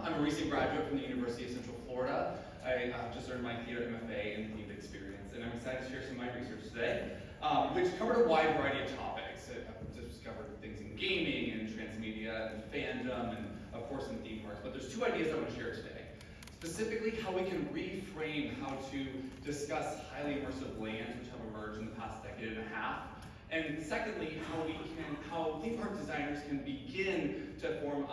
Zauha. I'm a recent graduate from the University of Central Florida. I just earned my theater MFA in themed experience, and I'm excited to share some of my research today, which covered a wide variety of topics. I've just covered things in gaming and transmedia and fandom, and of course in theme parks. But there's two ideas I want to share today. Specifically, how we can reframe how to discuss highly immersive lands which have emerged in the past decade and a half. And secondly, how theme park designers can begin to form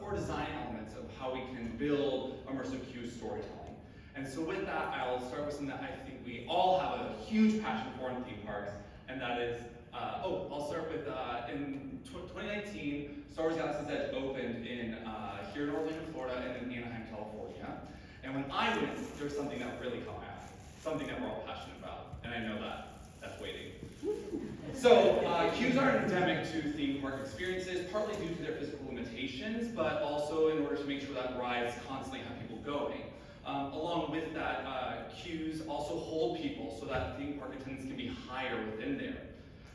core design elements of how we can build immersive cue storytelling. And so with that, I'll start with something that I think we all have a huge passion for in theme parks, and that is, I'll start with, in 2019, Star Wars Galaxy's Edge opened in here in Orlando, Florida, and in Anaheim, California. And when I went, there was something that really caught my eye, something that we're all passionate about, and I know that's waiting. So, queues are endemic to theme park experiences, partly due to their physical limitations, but also in order to make sure that rides constantly have people going. Along with that, queues also hold people so that theme park attendance can be higher within there.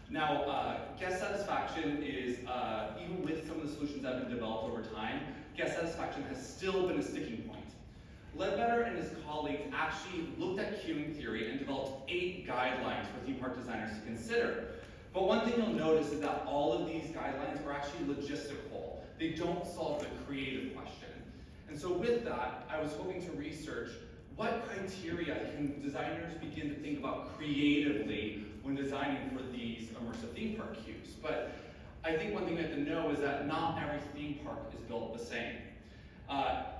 Now, guest satisfaction is, even with some of the solutions that have been developed over time, guest satisfaction has still been a sticking point. Ledbetter and his colleagues actually looked at queuing theory and developed 8 guidelines for theme park designers to consider. But one thing you'll notice is that all of these guidelines are actually logistical. They don't solve the creative question. And so with that, I was hoping to research what criteria can designers begin to think about creatively when designing for these immersive theme park queues. But I think one thing we have to know is that not every theme park is built the same.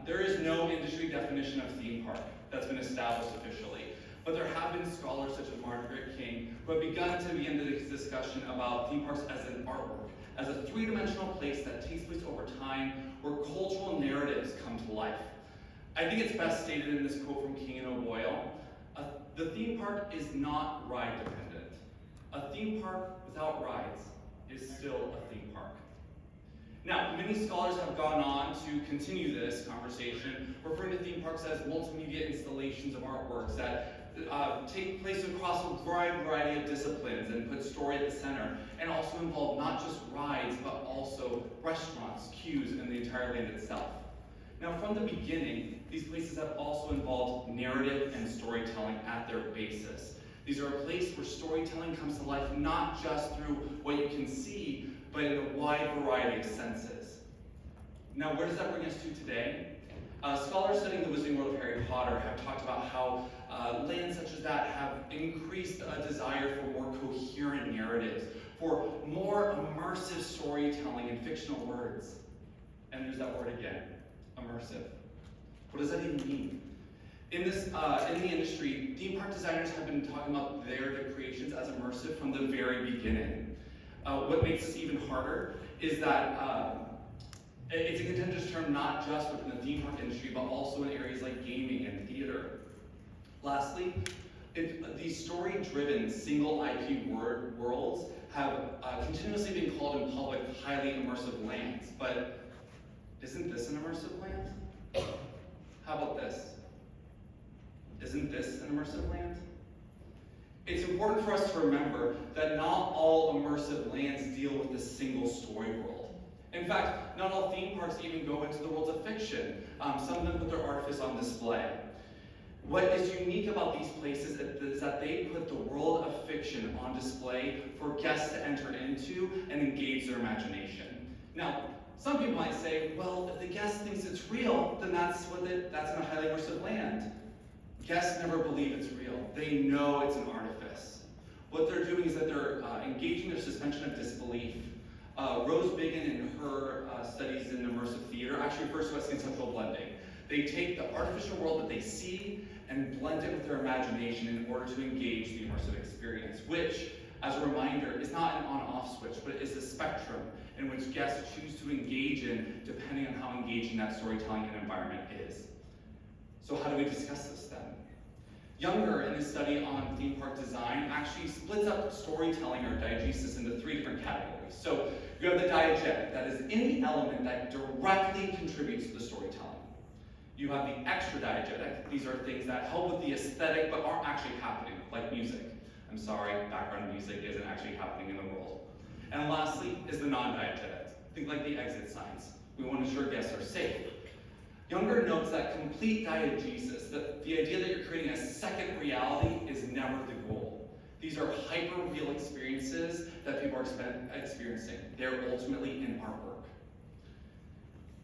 There is no industry definition of theme park that's been established officially, but there have been scholars such as Margaret King who have begun to begin this discussion about theme parks as an artwork, as a three-dimensional place that takes place over time where cultural narratives come to life. I think it's best stated in this quote from King and O'Boyle, the theme park is not ride dependent. A theme park without rides is still a theme park. Now, many scholars have gone on to continue this conversation, referring to theme parks as multimedia installations of artworks that take place across a wide variety of disciplines and put story at the center, and also involve not just rides, but also restaurants, queues, and the entire land itself. Now, from the beginning, these places have also involved narrative and storytelling at their basis. These are a place where storytelling comes to life not just through what you can see, but in a wide variety of senses. Now, where does that bring us to today? Scholars studying the Wizarding World of Harry Potter have talked about how lands such as that have increased a desire for more coherent narratives, for more immersive storytelling in fictional words. And there's that word again, immersive. What does that even mean? In the industry, theme park designers have been talking about their creations as immersive from the very beginning. What makes this even harder is that it's a contentious term not just within the theme park industry, but also in areas like gaming and theater. Lastly, these story-driven single IP worlds have continuously been called in public highly immersive lands, but isn't this an immersive land? How about this? Isn't this an immersive land? It's important for us to remember that not all immersive lands deal with a single story world. In fact, not all theme parks even go into the worlds of fiction. Some of them put their artifice on display. What is unique about these places is that they put the world of fiction on display for guests to enter into and engage their imagination. Now, some people might say, well, if the guest thinks it's real, then that's in a highly immersive land. Guests never believe it's real. They know it's an artifice. What they're doing is that they're engaging their suspension of disbelief. Rose Biggin, in her studies in immersive theater, actually refers to it as conceptual blending. They take the artificial world that they see and blend it with their imagination in order to engage the immersive experience, which, as a reminder, is not an on-off switch, but it is a spectrum in which guests choose to engage in depending on how engaging that storytelling and environment is. So how do we discuss this then? Younger, in his study on theme park design, actually splits up storytelling or diegesis into 3 different categories. So you have the diegetic, that is any element that directly contributes to the storytelling. You have the extra diegetic, these are things that help with the aesthetic but aren't actually happening, like music. I'm sorry, background music isn't actually happening in the world. And lastly is the non-diegetic. Think like the exit signs. We want to ensure guests are safe. Younger notes that complete diegesis, that the idea that you're creating a second reality is never the goal. These are hyper-real experiences that people are experiencing. They're ultimately in artwork.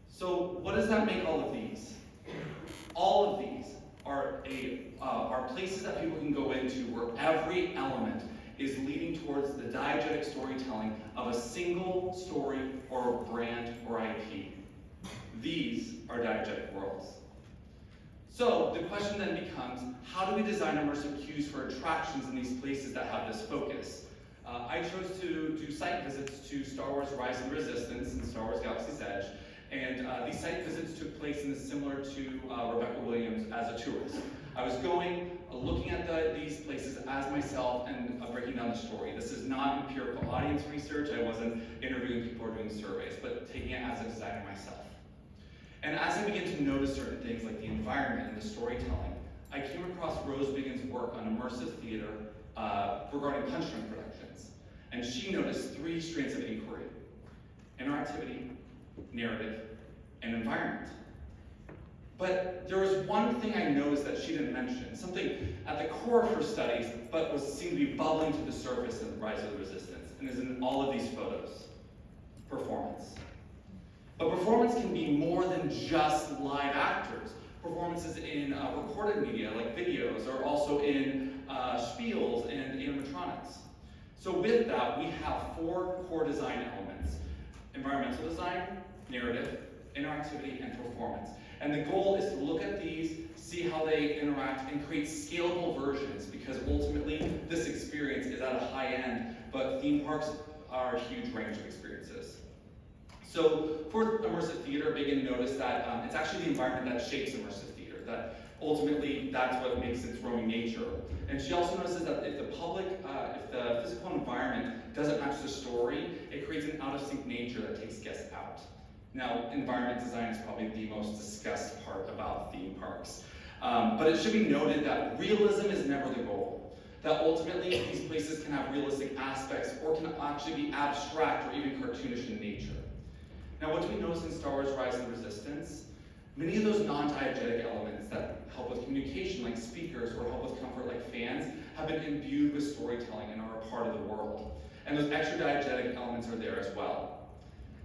So what does that make all of these? All of these are places that people can go into where every element is leading towards the diegetic storytelling of a single story or brand or IP. These are diegetic worlds. So the question then becomes, how do we design immersive cues for attractions in these places that have this focus? I chose to do site visits to Star Wars Rise of the Resistance and Star Wars Galaxy's Edge, and these site visits took place in similar to Rebecca Williams as a tourist. I was going, looking at these places as myself and breaking down the story. This is not empirical audience research. I wasn't interviewing people or doing surveys, but taking it as a designer myself. And as I began to notice certain things like the environment and the storytelling, I came across Rose Biggins' work on immersive theater regarding punchline productions. And she noticed 3 strands of inquiry: interactivity, narrative, and environment. But there was one thing I noticed that she didn't mention, something at the core of her studies, but seemed to be bubbling to the surface in Rise of the Resistance, and is in all of these photos: performance. But performance can be more than just live actors. Performances in recorded media, like videos, or also in spiels and animatronics. So with that, we have 4 core design elements: environmental design, narrative, interactivity, and performance. And the goal is to look at these, see how they interact, and create scalable versions, because ultimately this experience is at a high end, but theme parks are a huge range of experiences. So for immersive theater, Biggin noticed that it's actually the environment that shapes immersive theater, that ultimately that's what makes its roaming nature. And she also notices that if the physical environment doesn't match the story, it creates an out-of-sync nature that takes guests out. Now, environment design is probably the most discussed part about theme parks. But it should be noted that realism is never the goal. That ultimately these places can have realistic aspects or can actually be abstract or even cartoonish in nature. Now, what do we notice in Star Wars Rise of the Resistance? Many of those non-diegetic elements that help with communication, like speakers, or help with comfort, like fans, have been imbued with storytelling and are a part of the world. And those extra diegetic elements are there as well.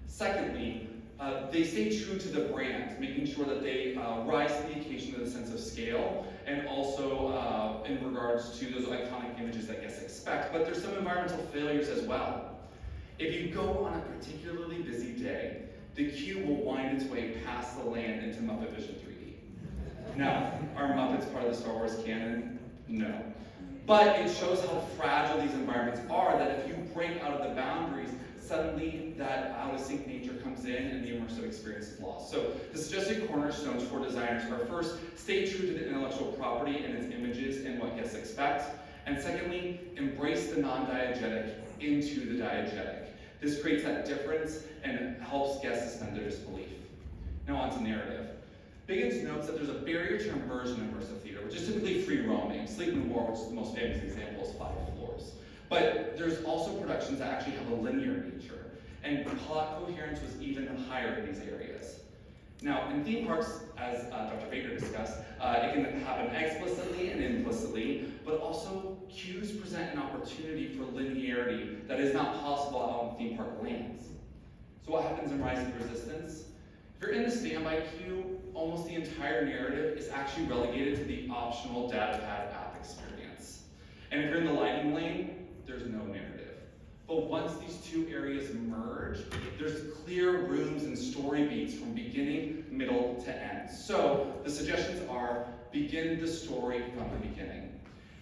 Secondly, they stay true to the brand, making sure that they rise to the occasion with a sense of scale, and also in regards to those iconic images that guests expect. But there's some environmental failures as well. If you go on a particularly busy day, the queue will wind its way past the land into Muppet Vision 3D. Now, are Muppets part of the Star Wars canon? No. But it shows how fragile these environments are, that if you break out of the boundaries, suddenly that out-of-sync nature comes in and the immersive experience is lost. So the suggested cornerstones for designers are: first, stay true to the intellectual property and its images and what guests expect. And secondly, embrace the non-diegetic into the diegetic. This creates that difference and helps guests suspend their disbelief. Now on to narrative. Biggins notes that there's a barrier to immersion in immersive theater, which is typically free roaming. Sleep No More, which is the most famous example, is 5 floors. But there's also productions that actually have a linear nature, and plot coherence was even higher in these areas. Now, in theme parks, as Dr. Baker discussed, it can happen explicitly and implicitly, but also cues present an opportunity for linearity that is not possible out in theme park lands. So what happens in Rise of the Resistance? If you're in the standby queue, almost the entire narrative is actually relegated to the optional data pad app experience. And if you're in the lighting lane, there's no narrative. But once these 2 areas merge, there's clear rooms and story beats from beginning, middle, to end. So the suggestions are: begin the story from the beginning.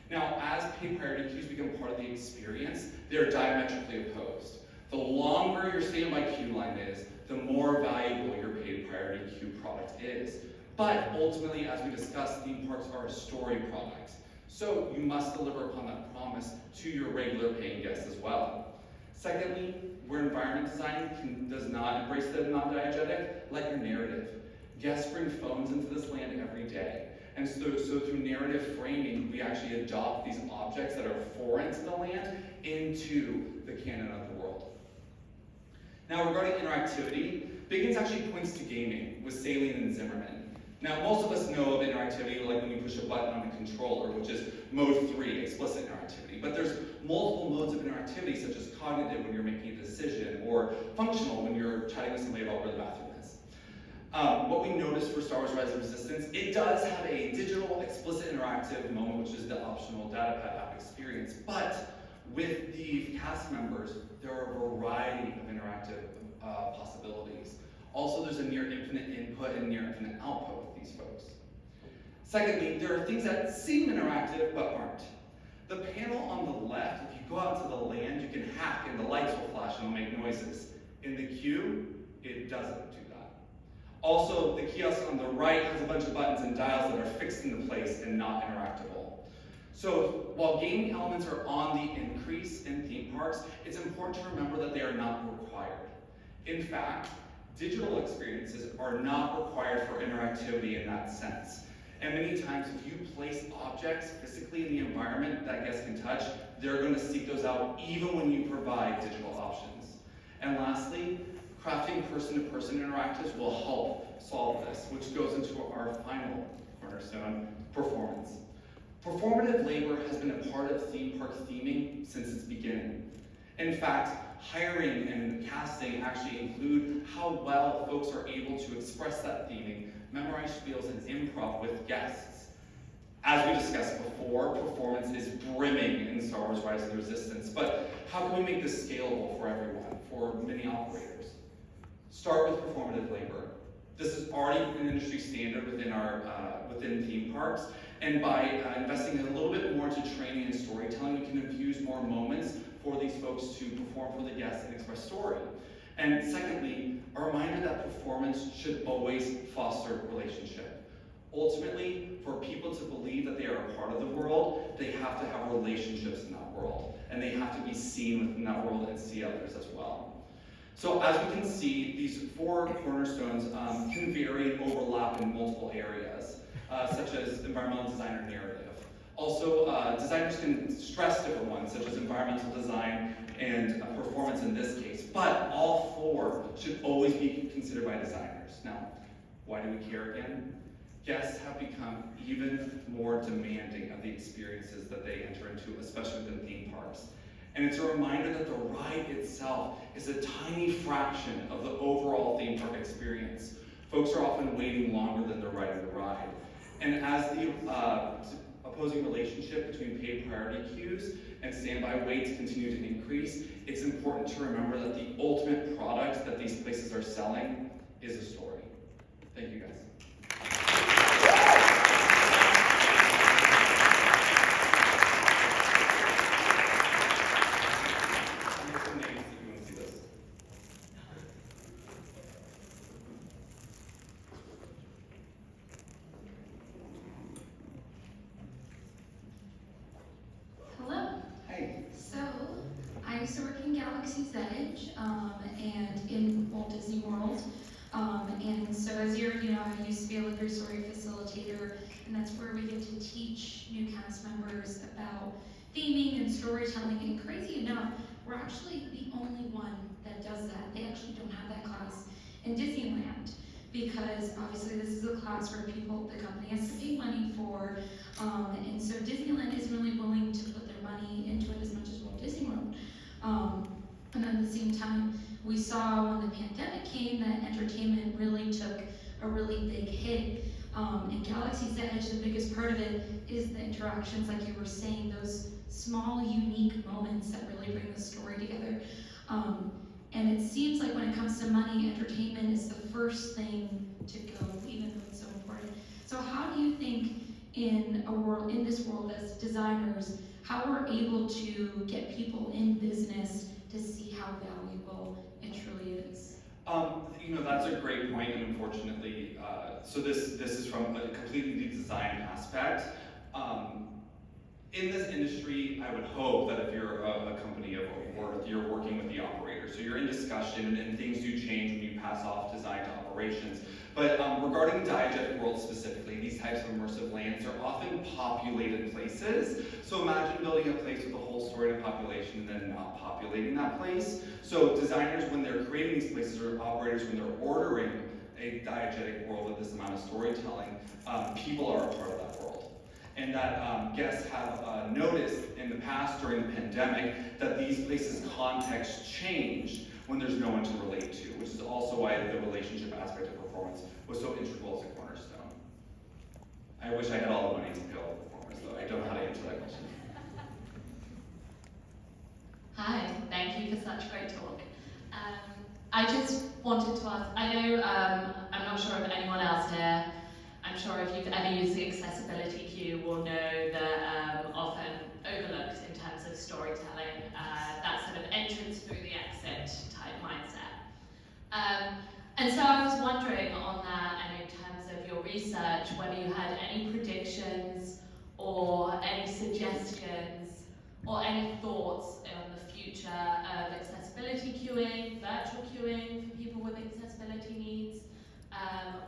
Now, as paid priority queues become part of the experience, they're diametrically opposed. The longer your standby queue line is, the more valuable your paid priority queue product is. But ultimately, as we discussed, theme parks are a story product. So you must deliver upon that promise to your regular paying guests as well. Secondly, where environment design does not embrace the non-diegetic, let your narrative. Guests bring phones into this land every day. And so through narrative framing, we actually adopt these objects that are foreign to the land into the canon of the world. Now, regarding interactivity, Biggins actually points to gaming with Saline and Zimmerman. Now, most of us know of interactivity like when you push a button on a controller, which is mode 3, explicit interactivity. But there's multiple modes of interactivity, such as cognitive when you're making a decision, or functional when you're chatting with somebody about where the bathroom is. What we noticed for Star Wars Rise of Resistance, it does have a digital, explicit interactive moment, which is the optional datapad app experience. But with the cast members, there are a variety of interactive possibilities. Also, there's a near infinite input and near infinite output with these folks. Secondly, there are things that seem interactive but aren't. The panel on the left, if you go out to the land, you can hack and the lights will flash and will make noises. In the queue, it doesn't do that. Also, the kiosk on the right has a bunch of buttons and dials that are fixed into place and not interactable. So while gaming elements are on the increase in theme parks, it's important to remember that they are not required. In fact, digital experiences are not required for interactivity in that sense. And many times, if you place objects physically in the environment that guests can touch, they're going to seek those out even when you provide digital options. And lastly, crafting person-to-person interactives will help solve this, which goes into our final cornerstone, performance. Performative labor has been a part of theme park theming since its beginning. In fact, hiring and casting actually include how well folks are able to express that theming, memorize spiels, and improv with guests. As we discussed before, performance is brimming in Star Wars Rise of the Resistance, but how can we make this scalable for everyone, for many operators? Start with performative labor. This is already an industry standard within theme parks, and by investing a little bit more to training and storytelling, we can infuse more moments for these folks to perform for the guests and express story. And secondly, a reminder that performance should always foster relationship. Ultimately, for people to believe that they are a part of the world, they have to have relationships in that world, and they have to be seen within that world and see others as well. So as we can see, these 4 cornerstones can vary and overlap in multiple areas, such as environmental design or narrative. Also, designers can stress different ones, such as environmental design and performance in this case, but all 4 should always be considered by designers. Now, why do we care again? Guests have become even more demanding of the experiences that they enter into, especially within theme parks. And it's a reminder that the ride itself is a tiny fraction of the overall theme park experience. Folks are often waiting longer than they're riding the ride. And as the opposing relationship between paid priority queues and standby waits continue to increase, it's important to remember that the ultimate product that these places are selling is a story. Thank you, guys. And in Walt Disney World. And so as I used to be a liquor story facilitator, and that's where we get to teach new cast members about theming and storytelling. And crazy enough, we're actually the only one that does that. They actually don't have that class in Disneyland, because obviously this is a class where the company has to pay money for, and so Disneyland isn't really willing to put their money into it as much as Walt Disney World. And at the same time, we saw when the pandemic came that entertainment really took a really big hit. In Galaxy's Edge, the biggest part of it is the interactions, like you were saying, those small, unique moments that really bring the story together. And it seems like when it comes to money, entertainment is the first thing to go, even though it's so important. So how do you think in this world as designers, how we're able to get people in business to see how valuable it truly is? That's a great point, and unfortunately, so this is from a completely design aspect. In this industry, I would hope that if you're a company of worth, you're working with the operator. So you're in discussion, and things do change when you pass off design to operations. But regarding diegetic world specifically, these types of immersive lands are often populated places. So imagine building a place with a whole story and population and then not populating that place. So designers, when they're creating these places, or operators, when they're ordering a diegetic world with this amount of storytelling, people are a part of that world. And that guests have noticed in the past during the pandemic that these places' context changed when there's no one to relate to, which is also why the relationship aspect of performance was so integral as a cornerstone. I wish I had all the money to pay all the performers, though. I don't know how to answer that question. Hi, thank you for such great talk. I just wanted to ask, I know, I'm not sure of anyone else here, I'm sure if you've ever used the accessibility queue will know that often overlooked in terms of storytelling, that sort of entrance through the exit type mindset. And so I was wondering on that, and in terms of your research, whether you had any predictions or any suggestions or any thoughts on the future of accessibility queuing, virtual queuing for people with accessibility needs,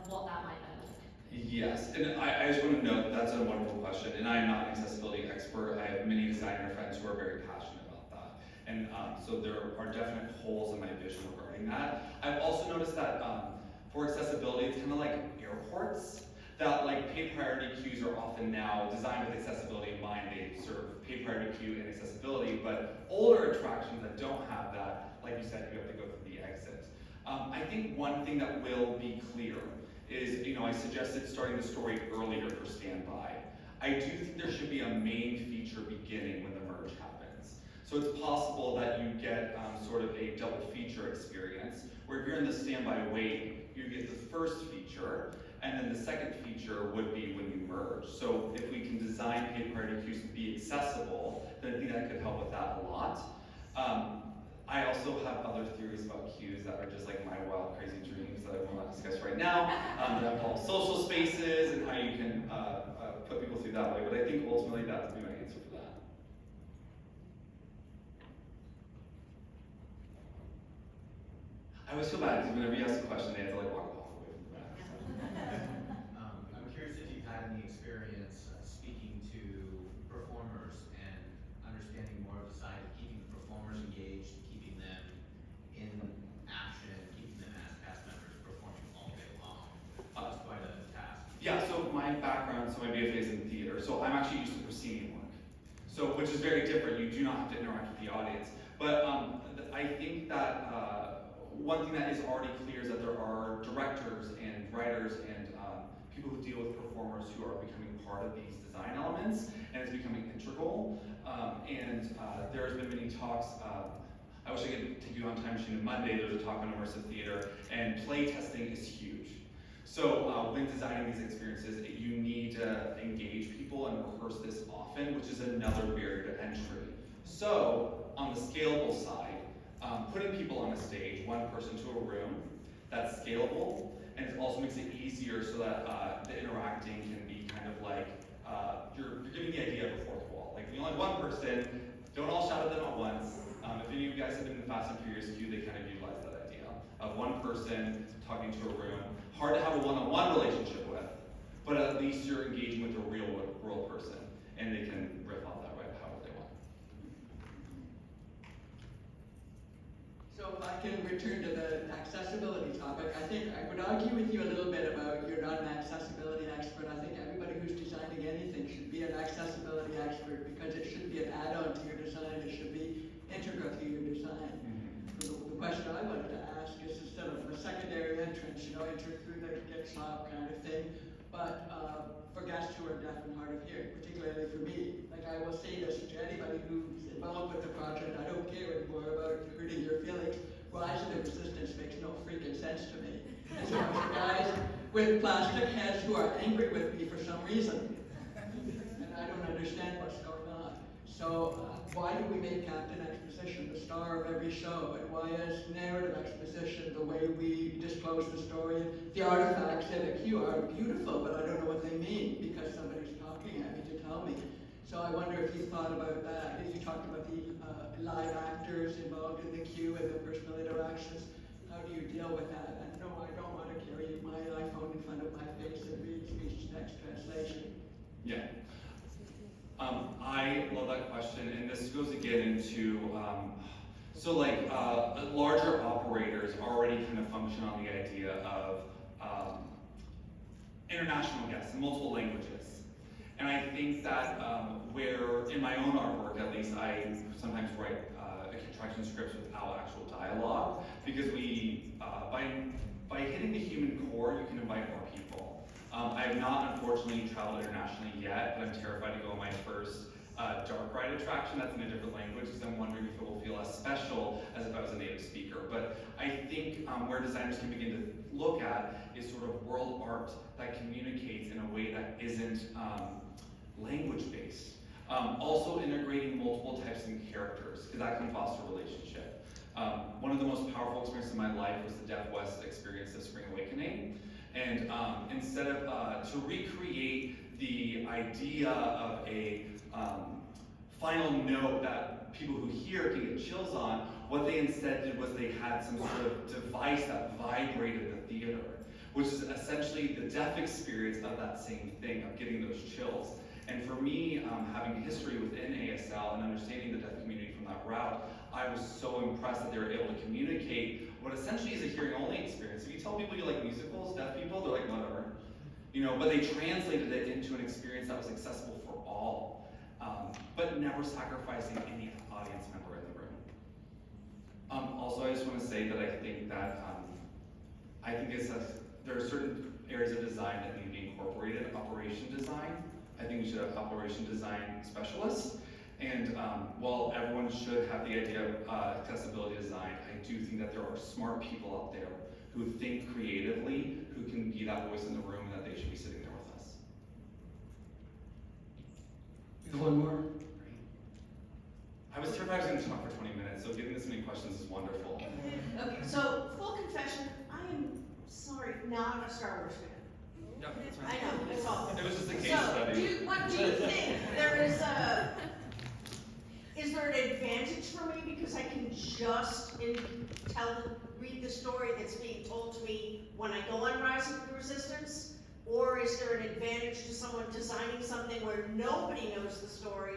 what that might look like. Yes, and I just want to note that's a wonderful question, and I'm not an accessibility expert. I have many designer friends who are very passionate about that, and so there are definite holes in my vision regarding that. I've also noticed that for accessibility, it's kind of like airports, that like pay priority queues are often now designed with accessibility in mind. They serve pay priority queue and accessibility, but older attractions that don't have that, like you said, you have to go through the exit. I think one thing that will be clear is, I suggested starting the story earlier for standby. I do think there should be a main feature beginning when the merge happens. So it's possible that you get sort of a double feature experience, where if you're in the standby wait, you get the first feature, and then the second feature would be when you merge. So if we can design pay priority queues to be accessible, then I think that could help with that a lot. I also have other theories about queues that are just like my wild, crazy dreams that I will not discuss right now. That involve social spaces and how you can put people through that way. But I think ultimately that would be my answer for that. I always feel bad because whenever you ask a question, they have to like walk off away from the back. I'm curious if you've had any experience speaking to performers and understanding more of the side of keeping the performers engaged, keeping them in action, keeping them as cast members performing all day long. That's quite a task. Yeah, so my background, so my BFA is in theater, so I'm actually used to proscenium work. So, which is very different, you do not have to interact with the audience. But I think that one thing that is already clear is that there are directors and writers and people who deal with performers who are becoming part of these design elements, and it's becoming integral. There's been many talks. I wish I could take you on Time Machine on Monday. There's a talk on immersive theater, and play testing is huge. So when designing these experiences, you need to engage people and rehearse this often, which is another barrier to entry. So on the scalable side, putting people on a stage, one person to a room, that's scalable, and it also makes it easier so that the interacting can be kind of like, you're giving the idea of a fourth wall. Like, if you only have one person, don't all shout at them at once. If any of you guys have been in the Fast and Furious queue, they kind of utilize that idea of one person talking to a room. Hard to have a one-on-one relationship with, but at least you're engaging with a real world person, and they can riff off that right however they want. So if I can return to the accessibility topic, I think I would argue with you a little bit about you're not an accessibility expert. I think everybody who's designing anything should be an accessibility expert because it should be an add-on to your design. It should be integral to your design. The question I wanted to ask is instead of a secondary entrance, enter through the get shop kind of thing, but for guests who are deaf and hard of hearing, particularly for me. Like I will say this to anybody who's involved with the project, I don't care anymore about hurting your feelings. Rise of the resistance makes no freaking sense to me. It's a bunch of guys with plastic heads who are angry with me for some reason. And I don't understand what's going on. So why do we make Captain Exposition the star of every show? And why is narrative exposition the way we disclose the story? The artifacts in a queue are beautiful, but I don't know what they mean because somebody's talking at me to tell me. So I wonder if you thought about that. If you talked about the live actors involved in the queue and the personal interactions, how do you deal with that? And no, I don't want to carry my iPhone in front of my face and read speech-to-text translation. Yeah. I love that question, and this goes again into, larger operators already kind of function on the idea of international guests in multiple languages. And I think that where, in my own artwork at least, I sometimes write attraction scripts without actual dialogue, because we, by hitting the human core, you can invite more people. I have not, unfortunately, traveled internationally yet, but I'm terrified to go on my first dark ride attraction that's in a different language, because I'm wondering if it will feel as special as if I was a native speaker. But I think where designers can begin to look at is sort of world art that communicates in a way that isn't language-based. Also integrating multiple types of characters, because that can foster a relationship. One of the most powerful experiences of my life was the Deaf West experience of Spring Awakening. And instead of, to recreate the idea of a final note that people who hear can get chills on, what they instead did was they had some sort of device that vibrated the theater, which is essentially the deaf experience of that same thing, of getting those chills. And for me, having history within ASL and understanding the deaf community from that route, I was so impressed that they were able to communicate what essentially is a hearing-only experience. If you tell people you like musicals, deaf people, they're like, whatever. You know, but they translated it into an experience that was accessible for all, but never sacrificing any audience member in the room. Also, I just want to say that I think that there are certain areas of design that need to be incorporated. Operation design. I think we should have operation design specialists. And while everyone should have the idea of accessibility design, I do think that there are smart people out there who think creatively, who can be that voice in the room, and that they should be sitting there with us. We have one more. I was terrified I was going to talk for 20 minutes, so getting this many questions is wonderful. Okay, so full confession, I am sorry, not a Star Wars fan. Yep, that's I right. know, it's awful. It was just a case So, study. what do you think? Is there an advantage for me because I can just read the story that's being told to me when I go on Rise of the Resistance? Or is there an advantage to someone designing something where nobody knows the story,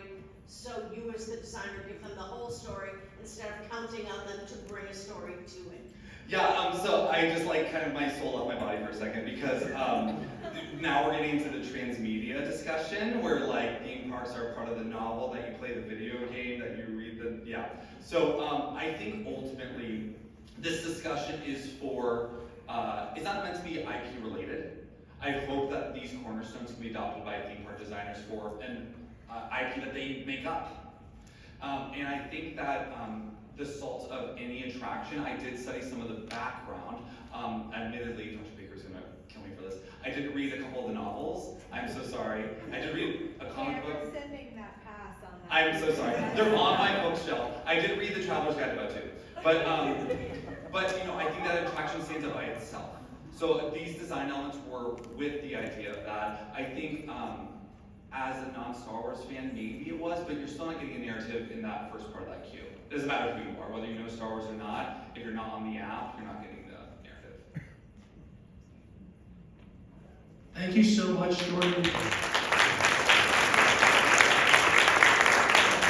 so you as the designer give them the whole story instead of counting on them to bring a story to it? Yeah, so I just like kind of my soul left my body for a second, because now we're getting into the transmedia discussion where like theme parks are part of the novel, that you play the video game, that you read the, yeah. So I think ultimately this discussion is for, it's not meant to be IP related. I hope that these cornerstones can be adopted by theme park designers for an IP that they make up. And I think that the salt of any attraction, I did study some of the background. Admittedly, Dr. Baker's gonna kill me for this. I did read a couple of the novels. I'm so sorry. I did read a comic book. We're sending that pass on that. I'm so sorry. They're on my bookshelf. I did read the Traveler's Guide to Bud too. But you know, I think that attraction stands up by itself. So these design elements were with the idea of that. I think as a non-Star Wars fan, maybe it was, but you're still not getting a narrative in that first part of that queue. It doesn't matter who you are, whether you know Star Wars or not. If you're not on the app, you're not getting the narrative. Thank you so much, Jordan.